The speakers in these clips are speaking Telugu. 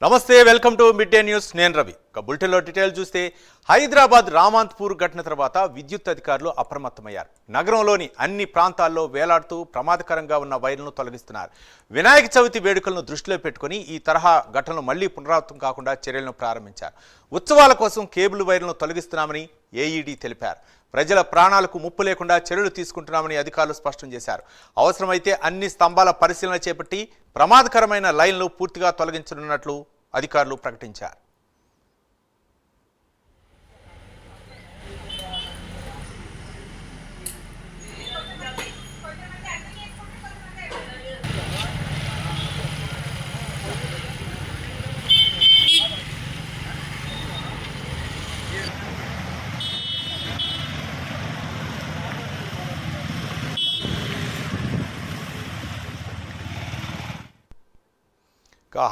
నమస్తే welcome to mid day news నేను రవి బులెటిన్లో డీటెయిల్ చూస్తే హైదరాబాద్ రామాంత్పూర్ ఘటన తర్వాత విద్యుత్ అధికారులు అప్రమత్తమయ్యారు. నగరంలోని అన్ని ప్రాంతాల్లో వేలాడుతూ ప్రమాదకరంగా ఉన్న వైర్లను తొలగిస్తున్నారు. వినాయక చవితి వేడుకలను దృష్టిలో పెట్టుకుని ఈ తరహా ఘటనలు మళ్లీ పునరావృతం కాకుండా చర్యలను ప్రారంభించారు. ఉత్సవాల కోసం కేబుల్ వైర్లను తొలగిస్తున్నామని ఏఈడీ తెలిపారు. ప్రజల ప్రాణాలకు ముప్పు లేకుండా చర్యలు తీసుకుంటున్నామని అధికారులు స్పష్టం చేశారు. అవసరమైతే అన్ని స్తంభాల పరిశీలన చేపట్టి ప్రమాదకరమైన లైన్లు పూర్తిగా తొలగించనున్నట్లు అధికారులు ప్రకటించారు.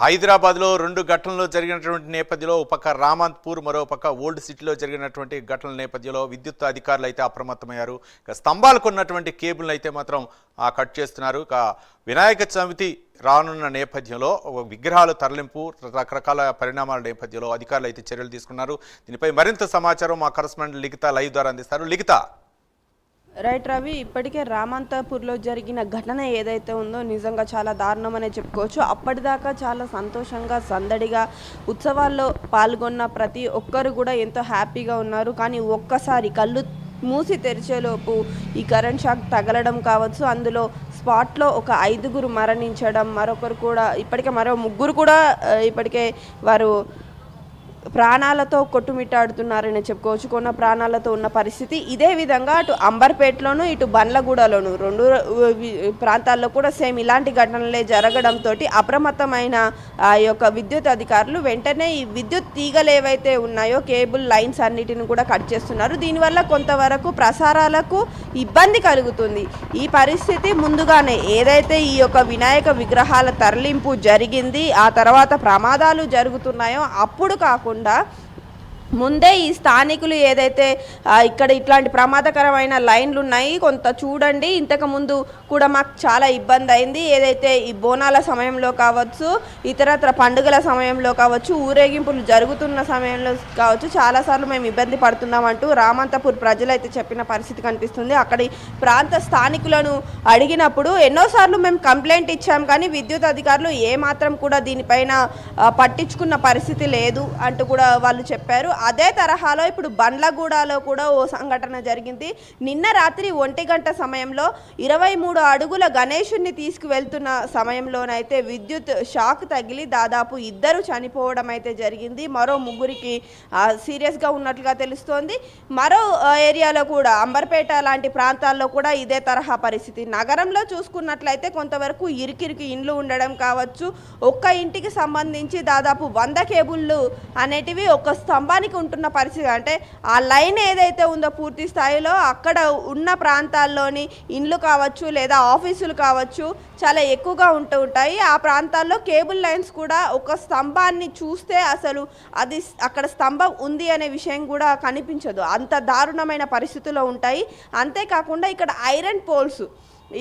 హైదరాబాద్లో రెండు ఘటనలు జరిగినటువంటి నేపథ్యంలో ఒక పక్క రామాంత్పూర్ మరో పక్క ఓల్డ్ సిటీలో జరిగినటువంటి ఘటనల నేపథ్యంలో విద్యుత్ అధికారులు అయితే అప్రమత్తమయ్యారు. స్తంభాలకు ఉన్నటువంటి కేబుల్ని అయితే మాత్రం కట్ చేస్తున్నారు. వినాయక చవితి రానున్న నేపథ్యంలో విగ్రహాలు తరలింపు రకరకాల పరిణామాల నేపథ్యంలో అధికారులు అయితే చర్యలు తీసుకున్నారు. దీనిపై మరింత సమాచారం మా కరెస్పాండెంట్ లిఖిత లైవ్ ద్వారా అందిస్తారు. లిఖిత. రైట్ రవి, ఇప్పటికే రామాంతపూర్లో జరిగిన ఘటన ఏదైతే ఉందో నిజంగా చాలా దారుణమనే చెప్పుకోవచ్చు. అప్పటిదాకా చాలా సంతోషంగా సందడిగా ఉత్సవాల్లో పాల్గొన్న ప్రతి ఒక్కరు కూడా ఎంతో హ్యాపీగా ఉన్నారు. కానీ ఒక్కసారి కళ్ళు మూసి తెరిచేలోపు ఈ కరెంట్ షాక్ తగలడం కావచ్చు, అందులో స్పాట్లో ఒక 5గురు మరణించడం, మరొకరు కూడా ఇప్పటికే మరో 3 కూడా ఇప్పటికే వారు ప్రాణాలతో కొట్టుమిట్టాడుతున్నారని చెప్పుకోవచ్చు. కొన్న ప్రాణాలతో ఉన్న పరిస్థితి. ఇదే విధంగా అటు అంబర్పేటలోను ఇటు బండ్లగూడలోను 2 ప్రాంతాల్లో కూడా సేమ్ ఇలాంటి ఘటనలే జరగడంతో అప్రమత్తమైన ఆ యొక్క విద్యుత్ అధికారులు వెంటనే ఈ విద్యుత్ తీగలు ఏవైతే ఉన్నాయో కేబుల్ లైన్స్ అన్నిటిని కూడా కట్ చేస్తున్నారు. దీనివల్ల కొంతవరకు ప్రసారాలకు ఇబ్బంది కలుగుతుంది. ఈ పరిస్థితి ముందుగానే ఏదైతే ఈ యొక్క వినాయక విగ్రహాల తరలింపు జరిగింది, ఆ తర్వాత ప్రమాదాలు జరుగుతున్నాయో అప్పుడు కాకుండా ముందే ఈ స్థానికులు ఏదైతే ఇక్కడ ఇట్లాంటి ప్రమాదకరమైన లైన్లు ఉన్నాయి కొంత చూడండి, ఇంతకుముందు కూడా మాకు చాలా ఇబ్బంది అయింది, ఏదైతే ఈ బోనాల సమయంలో కావచ్చు, ఇతరత్ర పండుగల సమయంలో కావచ్చు, ఊరేగింపులు జరుగుతున్న సమయంలో కావచ్చు, చాలాసార్లు మేము ఇబ్బంది పడుతున్నామంటూ రామాంతపూర్ ప్రజలైతే చెప్పిన పరిస్థితి కనిపిస్తుంది. అక్కడి ప్రాంత స్థానికులను అడిగినప్పుడు ఎన్నోసార్లు మేము కంప్లైంట్ ఇచ్చాం కానీ విద్యుత్ అధికారులు ఏమాత్రం కూడా దీనిపైన పట్టించుకున్న పరిస్థితి లేదు అంటూ కూడా వాళ్ళు చెప్పారు. అదే తరహాలో ఇప్పుడు బండ్లగూడలో కూడా ఓ సంఘటన జరిగింది. నిన్న రాత్రి 1 గంట సమయంలో 23 అడుగుల గణేశుణ్ణి తీసుకువెళ్తున్న సమయంలోనైతే విద్యుత్ షాక్ తగిలి దాదాపు 2 చనిపోవడం అయితే జరిగింది. మరో 3కి సీరియస్గా ఉన్నట్లుగా తెలుస్తోంది. మరో ఏరియాలో కూడా అంబర్పేట లాంటి ప్రాంతాల్లో కూడా ఇదే తరహా పరిస్థితి. నగరంలో చూసుకున్నట్లయితే కొంతవరకు ఇరికిరికి ఇండ్లు ఉండడం కావచ్చు, ఒక్క ఇంటికి సంబంధించి దాదాపు 100 కేబుళ్ళు అనేటివి ఒక స్తంభానికి ఉంటున్న పరిస్థితి. అంటే ఆ లైన్ ఏదైతే ఉందో పూర్తి స్థాయిలో అక్కడ ఉన్న ప్రాంతాల్లోని ఇండ్లు కావచ్చు లేదా ఆఫీసులు కావచ్చు చాలా ఎక్కువగా ఉంటాయి. ఆ ప్రాంతాల్లో కేబుల్ లైన్స్ కూడా ఒక స్తంభాన్ని చూస్తే అసలు అది అక్కడ స్తంభం ఉంది అనే విషయం కూడా కనిపించదు, అంత దారుణమైన పరిస్థితుల్లో ఉంటాయి. అంతేకాకుండా ఇక్కడ ఐరన్ పోల్స్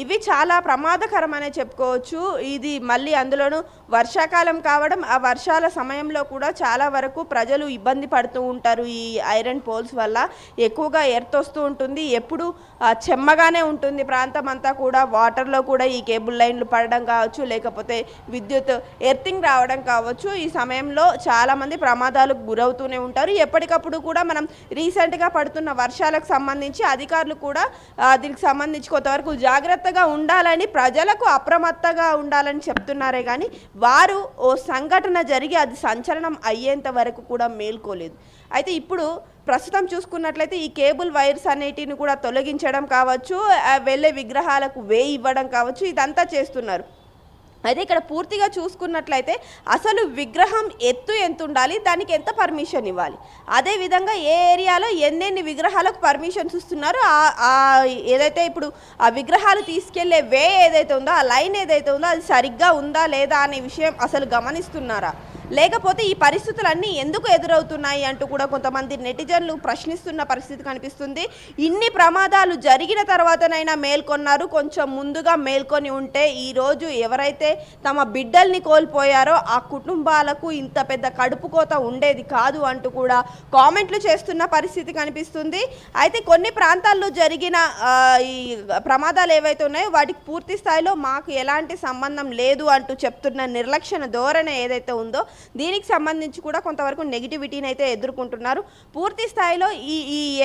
ఇవి చాలా ప్రమాదకరమనే చెప్పుకోవచ్చు. ఇది మళ్ళీ అందులోనూ వర్షాకాలం కావడం, ఆ వర్షాల సమయంలో కూడా చాలా వరకు ప్రజలు ఇబ్బంది పడుతూ ఉంటారు. ఈ ఐరన్ పోల్స్ వల్ల ఎక్కువగా ఎర్త్ వస్తూ ఉంటుంది, ఎప్పుడు చెమ్మగానే ఉంటుంది ప్రాంతం అంతా కూడా. వాటర్లో కూడా ఈ కేబుల్ లైన్లు పడడం కావచ్చు, లేకపోతే విద్యుత్ ఎర్తింగ్ రావడం కావచ్చు. ఈ సమయంలో చాలామంది ప్రమాదాలకు గురవుతూనే ఉంటారు. ఎప్పటికప్పుడు కూడా మనం రీసెంట్గా పడుతున్న వర్షాలకు సంబంధించి అధికారులు కూడా దీనికి సంబంధించి కొంతవరకు జాగ్రత్తగా ఉండాలని, ప్రజలకు అప్రమత్తంగా ఉండాలని చెప్తున్నారే కానీ వారు ఓ సంఘటన జరిగి అది సంచలనం అయ్యేంత వరకు కూడా మేల్కోలేదు. అయితే ఇప్పుడు ప్రస్తుతం చూసుకున్నట్లయితే ఈ కేబుల్ వైర్స్ అన్నిటిని కూడా తొలగించడం కావచ్చు, వెళ్ళే విగ్రహాలకు ఇవ్వడం కావచ్చు, ఇదంతా చేస్తున్నారు. అయితే ఇక్కడ పూర్తిగా చూసుకున్నట్లయితే అసలు విగ్రహం ఎత్తు ఎంత ఉండాలి, దానికి ఎంత పర్మిషన్ ఇవ్వాలి, అదేవిధంగా ఏ ఏరియాలో ఎన్నెన్ని విగ్రహాలకు పర్మిషన్స్ ఇస్తున్నారు, ఏదైతే ఇప్పుడు ఆ విగ్రహాలు తీసుకెళ్లే ఏదైతే ఉందో, ఆ లైన్ ఏదైతే ఉందో అది సరిగ్గా ఉందా లేదా అనే విషయం అసలు గమనిస్తున్నారా, లేకపోతే ఈ పరిస్థితులన్నీ ఎందుకు ఎదురవుతున్నాయి అంటూ కూడా కొంతమంది నెటిజన్లు ప్రశ్నిస్తున్న పరిస్థితి కనిపిస్తుంది. ఇన్ని ప్రమాదాలు జరిగిన తర్వాతనైనా మేల్కొన్నారు, కొంచెం ముందుగా మేల్కొని ఉంటే ఈరోజు ఎవరైతే తమ బిడ్డల్ని కోల్పోయారో ఆ కుటుంబాలకు ఇంత పెద్ద కడుపు కోత ఉండేది కాదు అంటూ కూడా కామెంట్లు చేస్తున్న పరిస్థితి కనిపిస్తుంది. అయితే కొన్ని ప్రాంతాల్లో జరిగిన ఈ ప్రమాదాలు ఏవైతే ఉన్నాయో వాటికి పూర్తి స్థాయిలో మాకు ఎలాంటి సంబంధం లేదు అంటూ చెప్తున్న నిర్లక్ష్య ధోరణి ఏదైతే ఉందో దీనికి సంబంధించి కూడా కొంతవరకు నెగిటివిటీని అయితే ఎదుర్కొంటున్నారు. పూర్తి స్థాయిలో ఈ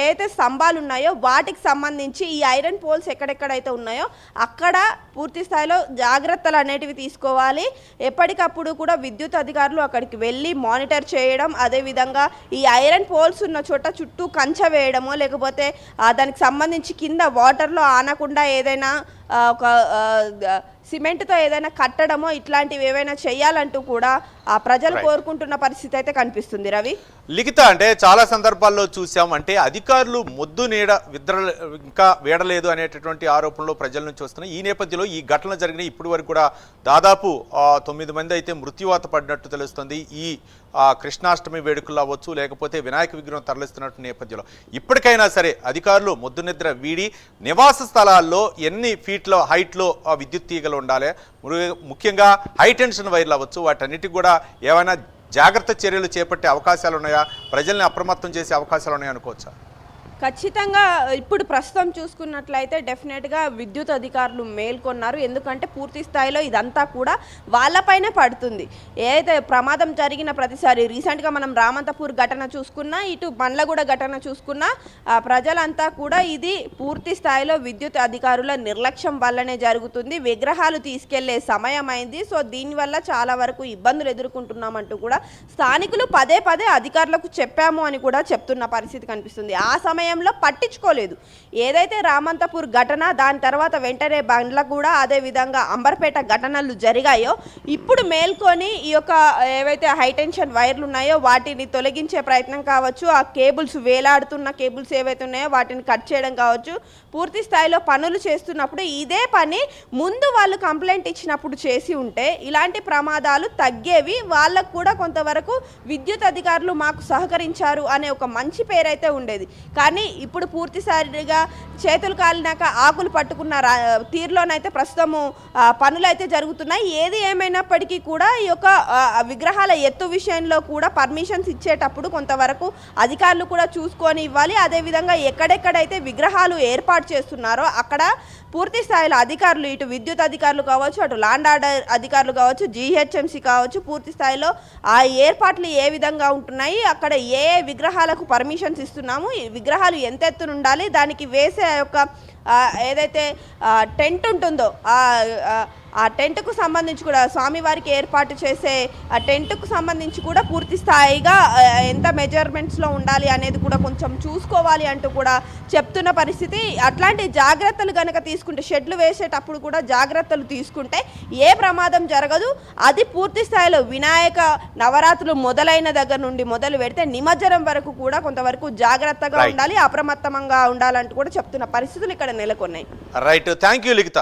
ఏదైతే స్తంభాలు ఉన్నాయో వాటికి సంబంధించి ఈ ఐరన్ పోల్స్ ఎక్కడెక్కడైతే ఉన్నాయో అక్కడ పూర్తి స్థాయిలో జాగ్రత్తలు అనేటివి తీసుకోవాలి. ఎప్పటికప్పుడు కూడా విద్యుత్ అధికారులు అక్కడికి వెళ్ళి మానిటర్ చేయడం, అదేవిధంగా ఈ ఐరన్ పోల్స్ ఉన్న చోట చుట్టూ కంచె వేయడమో లేకపోతే దానికి సంబంధించి కింద వాటర్లో ఆనకుండా ఏదైనా ఒక సిమెంట్తో ఏదైనా కట్టడమో ఇట్లాంటివి ఏవైనా చేయాలంటూ కూడా ఆ ప్రజలు కోరుకుంటున్న పరిస్థితి అయితే కనిపిస్తుంది. రవి, లిఖిత, అంటే చాలా సందర్భాల్లో చూసాం, అంటే అధికారులు మొద్దు నీడ ఇంకా వేడలేదు అనేటటువంటి ఆరోపణలు ప్రజల నుంచి వస్తున్నాయి. ఈ నేపథ్యంలో ఈ ఘటన జరిగిన ఇప్పటి వరకు కూడా దాదాపు 9 మంది అయితే మృత్యువాత పడినట్టు తెలుస్తుంది. ఈ కృష్ణాష్టమి వేడుకలు అవ్వచ్చు, లేకపోతే వినాయక విగ్రహం తరలిస్తున్నట్టు నేపథ్యంలో ఇప్పటికైనా సరే అధికారులు మొద్దు నిద్ర వీడి నివాస స్థలాల్లో ఎన్ని ఫీట్ల హైట్లో విద్యుత్ తీగలు ఉండాలి, ముఖ్యంగా హై టెన్షన్ వైర్లు అవ్వచ్చు, వాటన్నిటికి కూడా ఏమైనా జాగ్రత్త చర్యలు చేపట్టే అవకాశాలు ఉన్నాయా, ప్రజల్ని అప్రమత్తం చేసే అవకాశాలు ఉన్నాయా అనుకోవచ్చా? ఖచ్చితంగా ఇప్పుడు ప్రస్తుతం చూసుకున్నట్లయితే డెఫినెట్గా విద్యుత్ అధికారులు మేల్కొన్నారు. ఎందుకంటే పూర్తి స్థాయిలో ఇదంతా కూడా వాళ్ళపైనే పడుతుంది. ఏదైతే ప్రమాదం జరిగిన ప్రతిసారి రీసెంట్గా మనం రామంతపూర్ ఘటన చూసుకున్నా, ఇటు బండ్లగూడ ఘటన చూసుకున్నా, ప్రజలంతా కూడా ఇది పూర్తి స్థాయిలో విద్యుత్ అధికారుల నిర్లక్ష్యం వల్లనే జరుగుతుంది. విగ్రహాలు తీసుకెళ్లే సమయం అయింది. సో దీనివల్ల చాలా వరకు ఇబ్బందులు ఎదుర్కొంటున్నామంటూ కూడా స్థానికులు పదే పదే అధికారులకు చెప్పాము అని కూడా చెప్తున్న పరిస్థితి కనిపిస్తుంది. ఆ సమయంలో పట్టించుకోలేదు. ఏదైతే రామంతపూర్ ఘటన, దాని తర్వాత వెంటనే బండ్లగూడ, అదేవిధంగా అంబర్పేట ఘటనలు జరిగాయో ఇప్పుడు మేల్కొని ఈ యొక్క ఏవైతే హైటెన్షన్ వైర్లు ఉన్నాయో వాటిని తొలగించే ప్రయత్నం కావచ్చు, ఆ కేబుల్స్ వేలాడుతున్న కేబుల్స్ ఏవైతే ఉన్నాయో వాటిని కట్ చేయడం కావచ్చు, పూర్తి స్థాయిలో పనులు చేస్తున్నప్పుడు ఇదే పని ముందు వాళ్ళు కంప్లైంట్ ఇచ్చినప్పుడు చేసి ఉంటే ఇలాంటి ప్రమాదాలు తగ్గేవి. వాళ్ళకు కూడా కొంతవరకు విద్యుత్ అధికారులు మాకు సహకరించారు అనే ఒక మంచి పేరైతే ఉండేది. కానీ ఇప్పుడు పూర్తిసారిగా చేతులు కాలినాక ఆకులు పట్టుకున్న తీరులోనైతే ప్రస్తుతము పనులు అయితే జరుగుతున్నాయి. ఏది ఏమైనప్పటికీ కూడా ఈ యొక్క విగ్రహాల ఎత్తు విషయంలో కూడా పర్మిషన్స్ ఇచ్చేటప్పుడు కొంతవరకు అధికారులు కూడా చూసుకొని ఇవ్వాలి. అదేవిధంగా ఎక్కడెక్కడైతే విగ్రహాలు ఏర్పాటు చేస్తున్నారో అక్కడ పూర్తి స్థాయిలో అధికారులు, ఇటు విద్యుత్ అధికారులు కావచ్చు, అటు ల్యాండ్ ఆర్డర్ అధికారులు కావచ్చు, జీహెచ్ఎంసీ కావచ్చు, పూర్తి స్థాయిలో ఆ ఏర్పాట్లు ఏ విధంగా ఉంటున్నాయి, అక్కడ ఏ విగ్రహాలకు పర్మిషన్స్ ఇస్తున్నాము, ఈ విగ్రహాలు ఎంత ఎత్తున ఉండాలి, దానికి వేసే యొక్క ఏదైతే టెంట్ ఉంటుందో ఆ టెంట్కు సంబంధించి కూడా స్వామివారికి ఏర్పాటు చేసే ఆ టెంట్కు సంబంధించి కూడా పూర్తి స్థాయిగా ఎంత మెజర్మెంట్స్లో ఉండాలి అనేది కూడా కొంచెం చూసుకోవాలి అంటూ కూడా చెప్తున్న పరిస్థితి. అట్లాంటి జాగ్రత్తలు కనుక తీసుకుంటే, షెడ్లు వేసేటప్పుడు కూడా జాగ్రత్తలు తీసుకుంటే ఏ ప్రమాదం జరగదు. అది పూర్తి స్థాయిలో వినాయక నవరాత్రులు మొదలైన దగ్గర నుండి మొదలు పెడితే నిమజ్జనం వరకు కూడా కొంతవరకు జాగ్రత్తగా ఉండాలి, అప్రమత్తంగా ఉండాలంటూ కూడా చెప్తున్న పరిస్థితులు ఇక్కడ నెలకొన్నాయి. Right, thank you Likhita.